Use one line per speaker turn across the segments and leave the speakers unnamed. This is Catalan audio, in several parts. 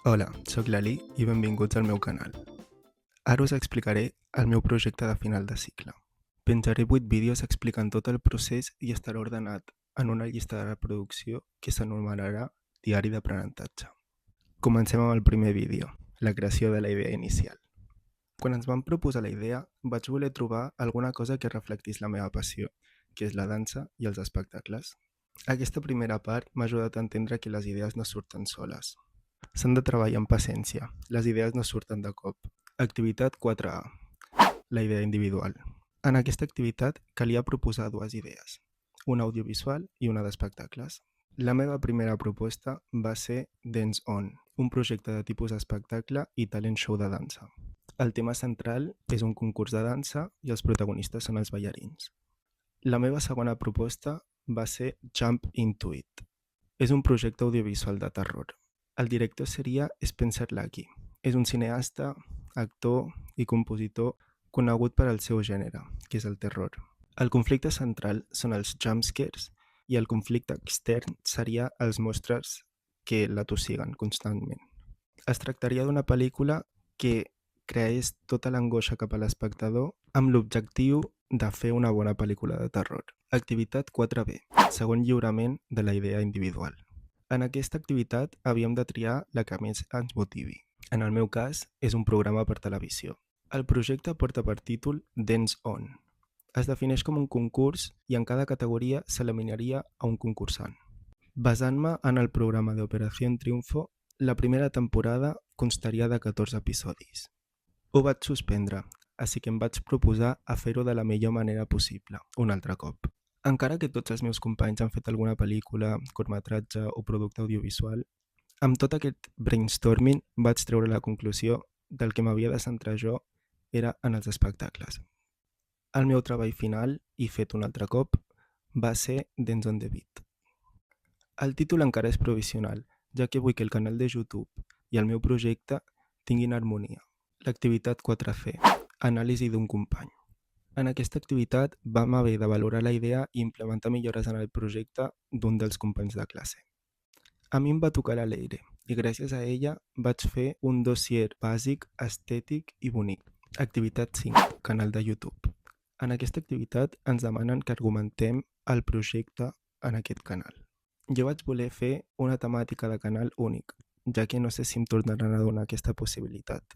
Hola, sóc l'Ali i benvinguts al meu canal. Ara us explicaré el meu projecte de final de cicle. Penjaré 8 vídeos explicant tot el procés i estarà ordenat en una llista de reproducció que s'anomenarà Diari d'aprenentatge. Comencem amb el primer vídeo, la creació de la idea inicial. Quan ens vam proposar la idea, vaig voler trobar alguna cosa que reflectís la meva passió, que és la dansa i els espectacles. Aquesta primera part m'ha ajudat a entendre que les idees no surten soles. S'han de treballar amb paciència. Les idees no surten de cop. Activitat 4A. La idea individual. En aquesta activitat calia proposar dues idees, una audiovisual i una d'espectacles. La meva primera proposta va ser Dance On, un projecte de tipus espectacle i talent show de dansa. El tema central és un concurs de dansa i els protagonistes són els ballarins. La meva segona proposta va ser Jump Into It. És un projecte audiovisual de terror. El director seria Spencer Lucky. És un cineasta, actor i compositor conegut per al seu gènere, que és el terror. El conflicte central són els jumpscares i el conflicte extern seria els monstres que l'atossiguen constantment. Es tractaria d'una pel·lícula que creés tota l'angoixa cap a l'espectador amb l'objectiu de fer una bona pel·lícula de terror. Activitat 4B, segon lliurament de la idea individual. En aquesta activitat havíem de triar la que més ens motivi. En el meu cas, és un programa per televisió. El projecte porta per títol Dance On. Es defineix com un concurs i en cada categoria s'eliminaria a un concursant. Basant-me en el programa d'Operación Triunfo, la primera temporada constaria de 14 episodis. Ho vaig suspendre, així que em vaig proposar a fer-ho de la millor manera possible, un altre cop. Encara que tots els meus companys han fet alguna pel·lícula, curtmetratge o producte audiovisual, amb tot aquest brainstorming vaig treure la conclusió del que m'havia de centrar jo era en els espectacles. El meu treball final, i fet un altre cop, va ser Dance on the Beat. El títol encara és provisional, ja que vull que el canal de YouTube i el meu projecte tinguin harmonia. L'activitat 4C, anàlisi d'un company. En aquesta activitat vam haver de valorar la idea i implementar millores en el projecte d'un dels companys de classe. A mi em va tocar la Leire i gràcies a ella vaig fer un dossier bàsic, estètic i bonic. Activitat 5, canal de YouTube. En aquesta activitat ens demanen que argumentem el projecte en aquest canal. Jo vaig voler fer una temàtica de canal únic, ja que no sé si em tornaran a donar aquesta possibilitat.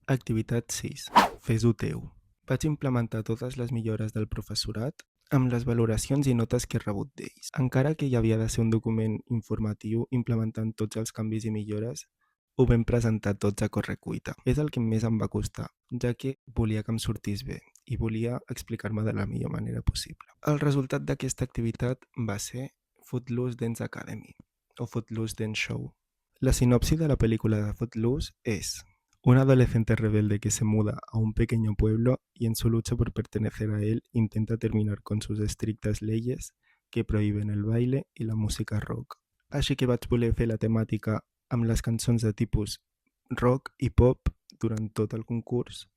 Activitat 6, fes-ho teu. Vaig implementar totes les millores del professorat amb les valoracions i notes que he rebut d'ells. Encara que hi havia de ser un document informatiu implementant tots els canvis i millores, ho vam presentar tots a correcuita. És el que més em va costar, ja que volia que em sortís bé i volia explicar-me de la millor manera possible. El resultat d'aquesta activitat va ser Footloose Dance Academy o Footloose Dance Show. La sinopsi de la pel·lícula de Footloose és: un adolescente rebelde que se muda a un pequeño pueblo y en su lucha por pertenecer a él intenta terminar con sus estrictas leyes que prohíben el baile y la música rock. Així que vaig voler fer la temàtica amb les cançons de tipus rock i pop durant tot el concurs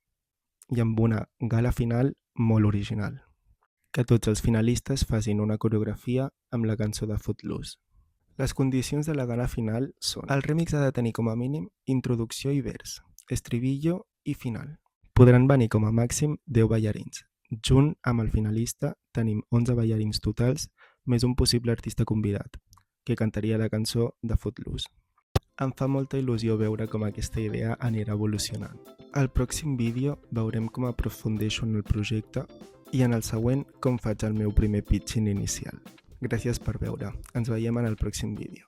i amb una gala final molt original. Que tots els finalistes facin una coreografia amb la cançó de Footloose. Les condicions de la gala final són: el remix ha de tenir com a mínim introducció i vers, estribillo i final. Podran venir com a màxim 10 ballarins. Junt amb el finalista tenim 11 ballarins totals més un possible artista convidat, que cantaria la cançó de Footloose. Em fa molta il·lusió veure com aquesta idea anirà evolucionant. Al pròxim vídeo veurem com aprofundeixo en el projecte i en el següent com faig el meu primer pitching inicial. Gràcies per veure. Ens veiem en el pròxim vídeo.